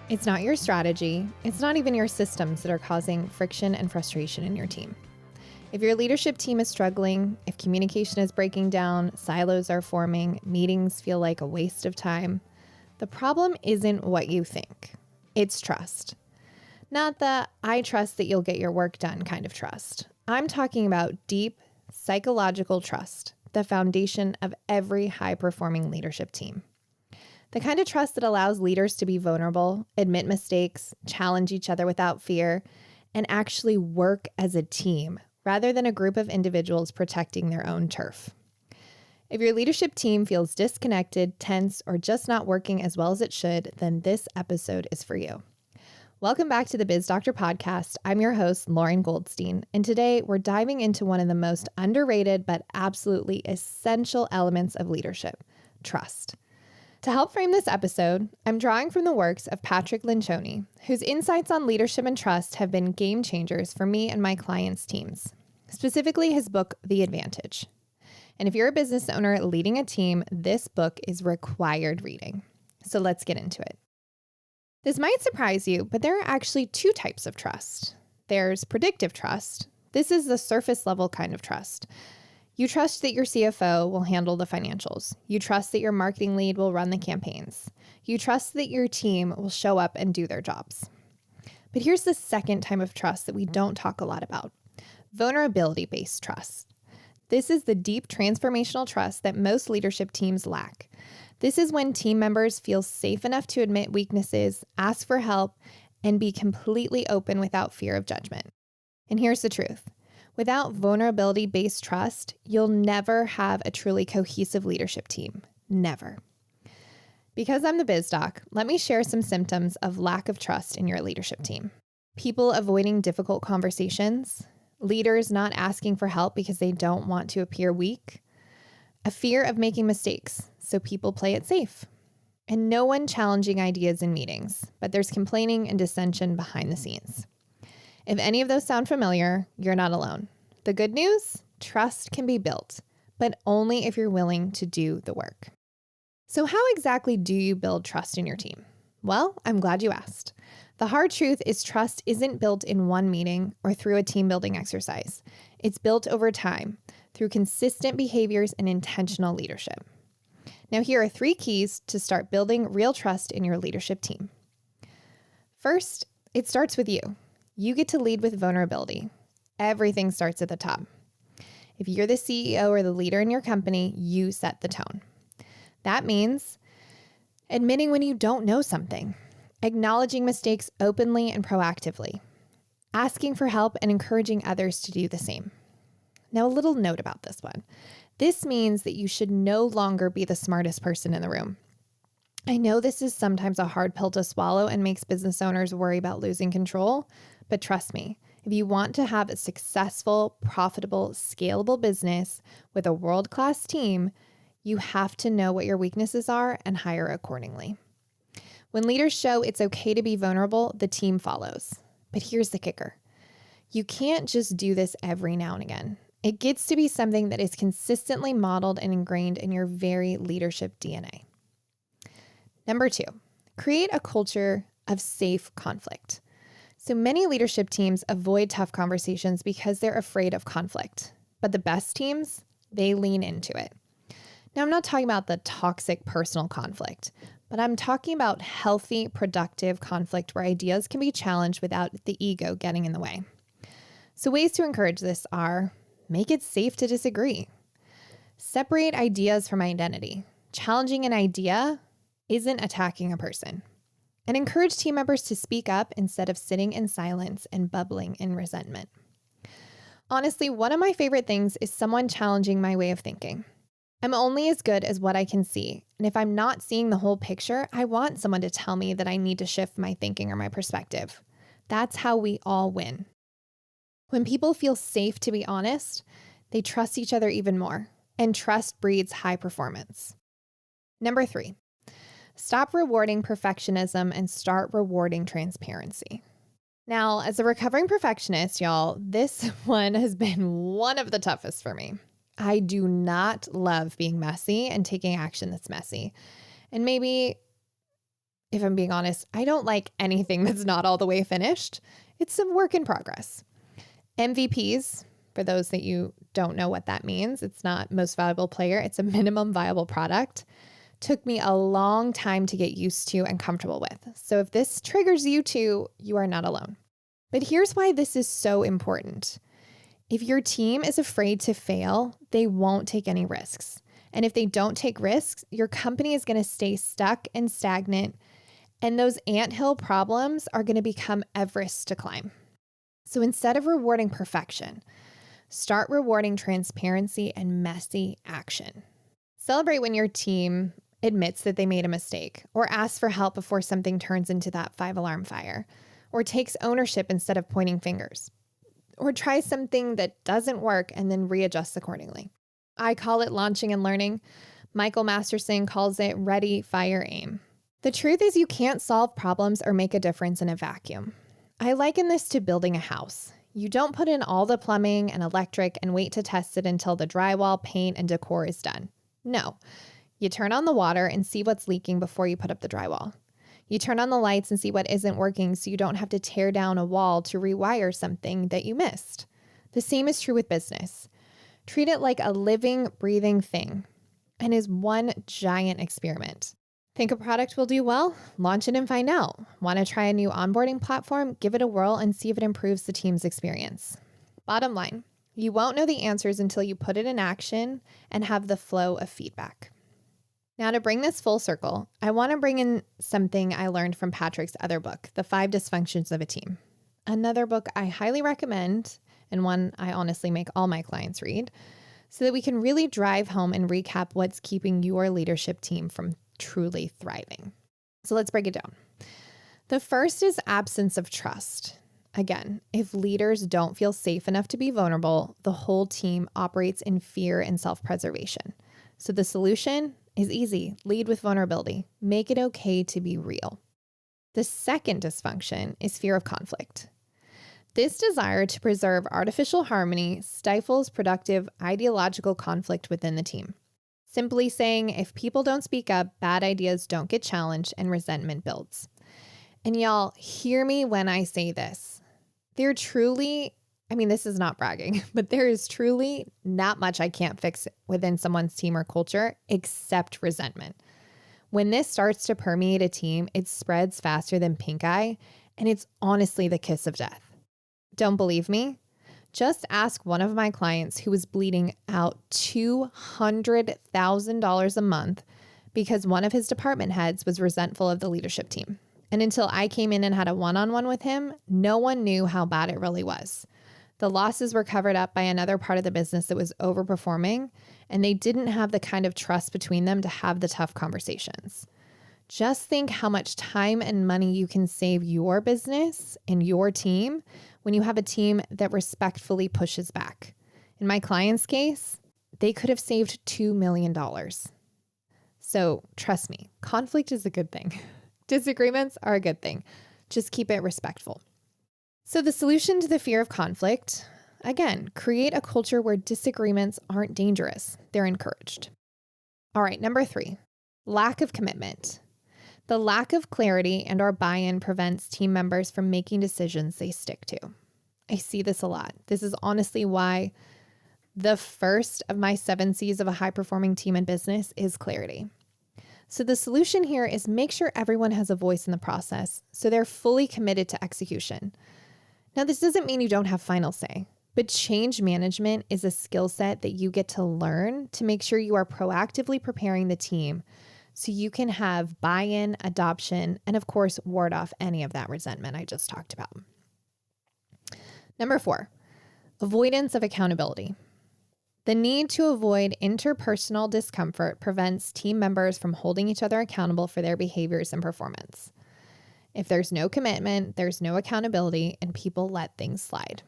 It's not your strategy. It's not even your systems that are causing friction and frustration in your team. If your leadership team is struggling, if communication is breaking down, silos are forming, meetings feel like a waste of time, the problem isn't what you think. It's trust. Not the I trust that you'll get your work done kind of trust. I'm talking about deep psychological trust, the foundation of every high-performing leadership team. The kind of trust that allows leaders to be vulnerable, admit mistakes, challenge each other without fear, and actually work as a team rather than a group of individuals protecting their own turf. If your leadership team feels disconnected, tense, or just not working as well as it should, then this episode is for you. Welcome back to the Biz Doctor podcast. I'm your host, Lauren Goldstein, and today we're diving into one of the most underrated but absolutely essential elements of leadership, trust. To help frame this episode, I'm drawing from the works of Patrick Lencioni, whose insights on leadership and trust have been game changers for me and my clients' teams, specifically his book, The Advantage. And if you're a business owner leading a team, this book is required reading. So let's get into it. This might surprise you, but there are actually two types of trust. There's predictive trust. This is the surface level kind of trust. You trust that your CFO will handle the financials. You trust that your marketing lead will run the campaigns. You trust that your team will show up and do their jobs. But here's the second type of trust that we don't talk a lot about: vulnerability-based trust. This is the deep transformational trust that most leadership teams lack. This is when team members feel safe enough to admit weaknesses, ask for help, and be completely open without fear of judgment. And here's the truth. Without vulnerability-based trust, you'll never have a truly cohesive leadership team. Never. Because I'm the Biz Doc, let me share some symptoms of lack of trust in your leadership team. People avoiding difficult conversations, leaders not asking for help because they don't want to appear weak, a fear of making mistakes, so people play it safe, and no one challenging ideas in meetings, but there's complaining and dissension behind the scenes. If any of those sound familiar, you're not alone. The good news? Trust can be built, but only if you're willing to do the work. So how exactly do you build trust in your team? Well, I'm glad you asked. The hard truth is trust isn't built in one meeting or through a team building exercise. It's built over time through consistent behaviors and intentional leadership. Now, here are 3 keys to start building real trust in your leadership team. First, it starts with you. You get to lead with vulnerability. Everything starts at the top. If you're the CEO or the leader in your company, you set the tone. That means admitting when you don't know something, acknowledging mistakes openly and proactively, asking for help and encouraging others to do the same. Now, a little note about this one. This means that you should no longer be the smartest person in the room. I know this is sometimes a hard pill to swallow and makes business owners worry about losing control, but trust me, if you want to have a successful, profitable, scalable business with a world-class team, you have to know what your weaknesses are and hire accordingly. When leaders show it's okay to be vulnerable, the team follows. But here's the kicker. You can't just do this every now and again. It gets to be something that is consistently modeled and ingrained in your very leadership DNA. Number 2, create a culture of safe conflict. So many leadership teams avoid tough conversations because they're afraid of conflict. But the best teams, they lean into it. Now, I'm not talking about the toxic personal conflict, but I'm talking about healthy, productive conflict where ideas can be challenged without the ego getting in the way. So ways to encourage this are: make it safe to disagree. Separate ideas from identity. Challenging an idea isn't attacking a person. And encourage team members to speak up instead of sitting in silence and bubbling in resentment. Honestly, one of my favorite things is someone challenging my way of thinking. I'm only as good as what I can see, and if I'm not seeing the whole picture, I want someone to tell me that I need to shift my thinking or my perspective. That's how we all win. When people feel safe to be honest, they trust each other even more, and trust breeds high performance. Number 3. Stop rewarding perfectionism and start rewarding transparency. Now, as a recovering perfectionist, y'all, this one has been one of the toughest for me. I do not love being messy and taking action that's messy. And maybe if I'm being honest, I don't like anything that's not all the way finished. It's a work in progress. MVPs, for those that you don't know what that means, it's not most valuable player, it's a minimum viable product. Took me a long time to get used to and comfortable with. So if this triggers you too, you are not alone. But here's why this is so important. If your team is afraid to fail, they won't take any risks. And if they don't take risks, your company is going to stay stuck and stagnant, and those anthill problems are going to become Everest to climb. So instead of rewarding perfection, start rewarding transparency and messy action. Celebrate when your team admits that they made a mistake, or asks for help before something turns into that 5-alarm fire, or takes ownership instead of pointing fingers, or tries something that doesn't work and then readjusts accordingly. I call it launching and learning. Michael Masterson calls it ready, fire, aim. The truth is you can't solve problems or make a difference in a vacuum. I liken this to building a house. You don't put in all the plumbing and electric and wait to test it until the drywall, paint, and decor is done. No. You turn on the water and see what's leaking before you put up the drywall. You turn on the lights and see what isn't working so you don't have to tear down a wall to rewire something that you missed. The same is true with business. Treat it like a living, breathing thing and is one giant experiment. Think a product will do well? Launch it and find out. Want to try a new onboarding platform? Give it a whirl and see if it improves the team's experience. Bottom line, you won't know the answers until you put it in action and have the flow of feedback. Now, to bring this full circle, I want to bring in something I learned from Patrick's other book, The 5 Dysfunctions of a Team. Another book I highly recommend, and one I honestly make all my clients read, so that we can really drive home and recap what's keeping your leadership team from truly thriving. So let's break it down. The first is absence of trust. Again, if leaders don't feel safe enough to be vulnerable, the whole team operates in fear and self-preservation. So the solution is easy. Lead with vulnerability. Make it okay to be real. The second dysfunction is fear of conflict. This desire to preserve artificial harmony stifles productive ideological conflict within the team. Simply saying, if people don't speak up, bad ideas don't get challenged and resentment builds. And y'all, hear me when I say this. This is not bragging, but there is truly not much I can't fix within someone's team or culture except resentment. When this starts to permeate a team, it spreads faster than pink eye, and it's honestly the kiss of death. Don't believe me? Just ask one of my clients who was bleeding out $200,000 a month because one of his department heads was resentful of the leadership team. And until I came in and had a one-on-one with him, no one knew how bad it really was. The losses were covered up by another part of the business that was overperforming, and they didn't have the kind of trust between them to have the tough conversations. Just think how much time and money you can save your business and your team when you have a team that respectfully pushes back. In my client's case, they could have saved $2 million. So trust me, conflict is a good thing. Disagreements are a good thing. Just keep it respectful. So the solution to the fear of conflict, again, create a culture where disagreements aren't dangerous. They're encouraged. All right, number 3, lack of commitment. The lack of clarity and or buy-in prevents team members from making decisions they stick to. I see this a lot. This is honestly why the first of my 7 C's of a high-performing team in business is clarity. So the solution here is make sure everyone has a voice in the process so they're fully committed to execution. Now, this doesn't mean you don't have final say, but change management is a skill set that you get to learn to make sure you are proactively preparing the team so you can have buy-in, adoption, and of course, ward off any of that resentment I just talked about. Number 4, avoidance of accountability. The need to avoid interpersonal discomfort prevents team members from holding each other accountable for their behaviors and performance. If there's no commitment, there's no accountability, and people let things slide.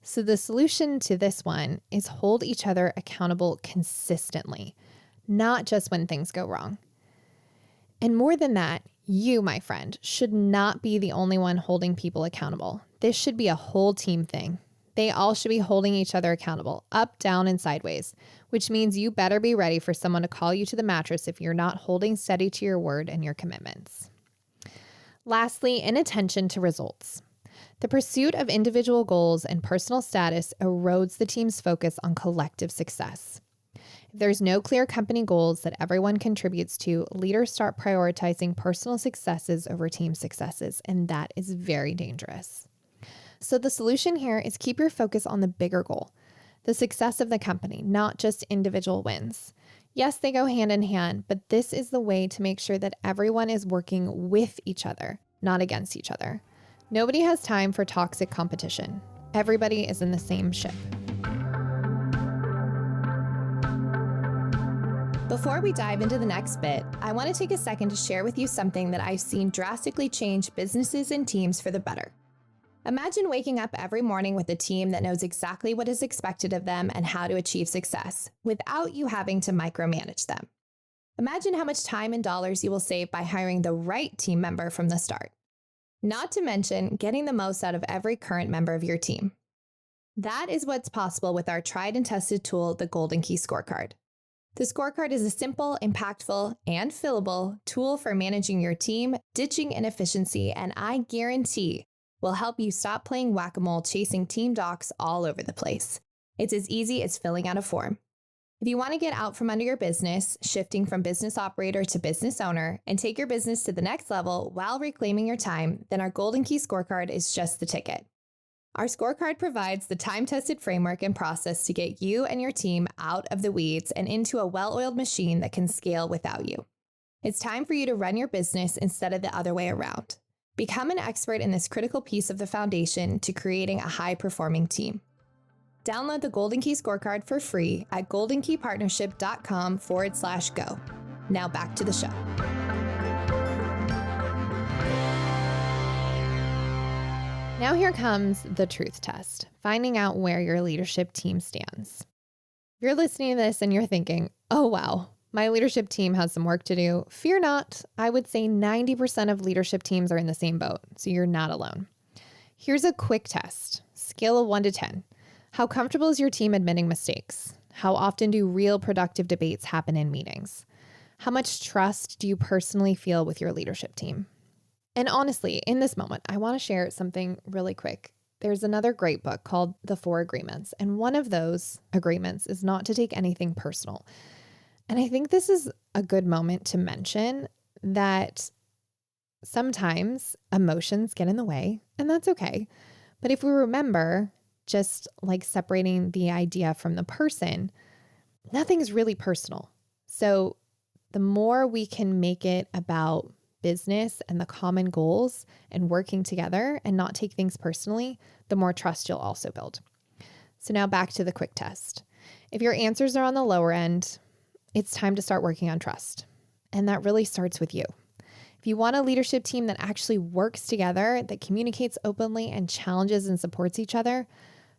So the solution to this one is hold each other accountable consistently, not just when things go wrong. And more than that, you, my friend, should not be the only one holding people accountable. This should be a whole team thing. They all should be holding each other accountable, up, down, and sideways, which means you better be ready for someone to call you to the mattress if you're not holding steady to your word and your commitments. Lastly, inattention to results. The pursuit of individual goals and personal status erodes the team's focus on collective success. If there's no clear company goals that everyone contributes to, leaders start prioritizing personal successes over team successes, and that is very dangerous. So the solution here is keep your focus on the bigger goal, the success of the company, not just individual wins. Yes, they go hand in hand, but this is the way to make sure that everyone is working with each other, not against each other. Nobody has time for toxic competition. Everybody is in the same ship. Before we dive into the next bit, I want to take a second to share with you something that I've seen drastically change businesses and teams for the better. Imagine waking up every morning with a team that knows exactly what is expected of them and how to achieve success without you having to micromanage them. Imagine how much time and dollars you will save by hiring the right team member from the start. Not to mention getting the most out of every current member of your team. That is what's possible with our tried and tested tool, the Golden Key Scorecard. The scorecard is a simple, impactful, and fillable tool for managing your team, ditching inefficiency, and I guarantee will help you stop playing whack-a-mole chasing team docs all over the place. It's as easy as filling out a form. If you want to get out from under your business, shifting from business operator to business owner, and take your business to the next level while reclaiming your time, then our Golden Key Scorecard is just the ticket. Our scorecard provides the time-tested framework and process to get you and your team out of the weeds and into a well-oiled machine that can scale without you. It's time for you to run your business instead of the other way around. Become an expert in this critical piece of the foundation to creating a high-performing team. Download the Golden Key Scorecard for free at goldenkeypartnership.com/go. Now back to the show. Now here comes the truth test, finding out where your leadership team stands. If you're listening to this and you're thinking, oh wow, my leadership team has some work to do, fear not. I would say 90% of leadership teams are in the same boat, so you're not alone. Here's a quick test, scale of 1 to 10. How comfortable is your team admitting mistakes? How often do real productive debates happen in meetings? How much trust do you personally feel with your leadership team? And honestly, in this moment, I want to share something really quick. There's another great book called The 4 Agreements, and one of those agreements is not to take anything personal. And I think this is a good moment to mention that sometimes emotions get in the way, and that's okay. But if we remember, just like separating the idea from the person, nothing's really personal. So the more we can make it about business and the common goals and working together and not take things personally, the more trust you'll also build. So now back to the quick test. If your answers are on the lower end, it's time to start working on trust. And that really starts with you. If you want a leadership team that actually works together, that communicates openly and challenges and supports each other,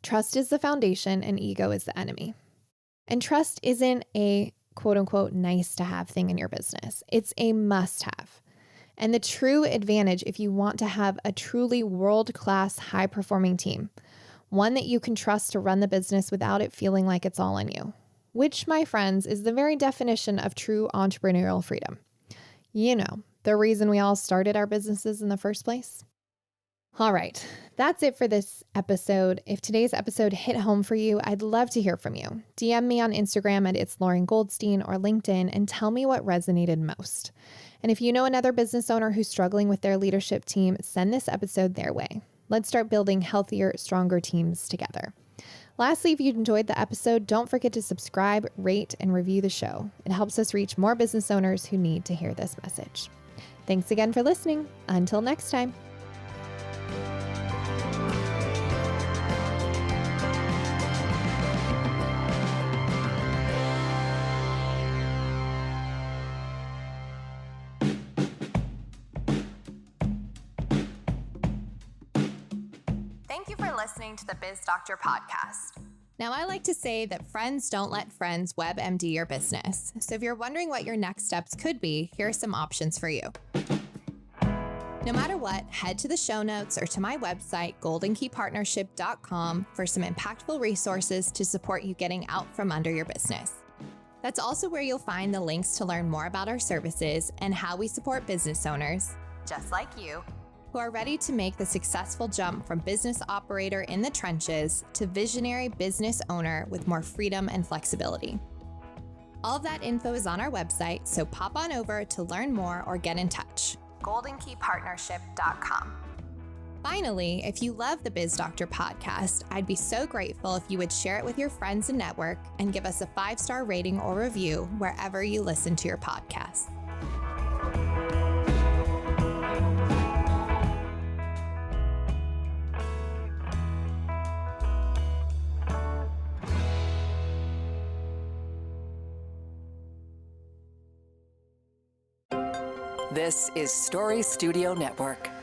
trust is the foundation and ego is the enemy. And trust isn't a quote unquote nice to have thing in your business. It's a must have. And the true advantage if you want to have a truly world-class, high-performing team, one that you can trust to run the business without it feeling like it's all on you, which, my friends, is the very definition of true entrepreneurial freedom. You know, the reason we all started our businesses in the first place. All right, that's it for this episode. If today's episode hit home for you, I'd love to hear from you. DM me on Instagram at It's Lauren Goldstein or LinkedIn and tell me what resonated most. And if you know another business owner who's struggling with their leadership team, send this episode their way. Let's start building healthier, stronger teams together. Lastly, if you enjoyed the episode, don't forget to subscribe, rate, and review the show. It helps us reach more business owners who need to hear this message. Thanks again for listening. Until next time. Thank you for listening to the Biz Doctor podcast. Now, I like to say that friends don't let friends WebMD your business. So if you're wondering what your next steps could be, here are some options for you. No matter what, head to the show notes or to my website, goldenkeypartnership.com, for some impactful resources to support you getting out from under your business. That's also where you'll find the links to learn more about our services and how we support business owners, just like you, who are ready to make the successful jump from business operator in the trenches to visionary business owner with more freedom and flexibility. All of that info is on our website, so pop on over to learn more or get in touch. goldenkeypartnership.com. Finally, if you love the Biz Doctor podcast, I'd be so grateful if you would share it with your friends and network and give us a 5-star rating or review wherever you listen to your podcasts. This is Story Studio Network.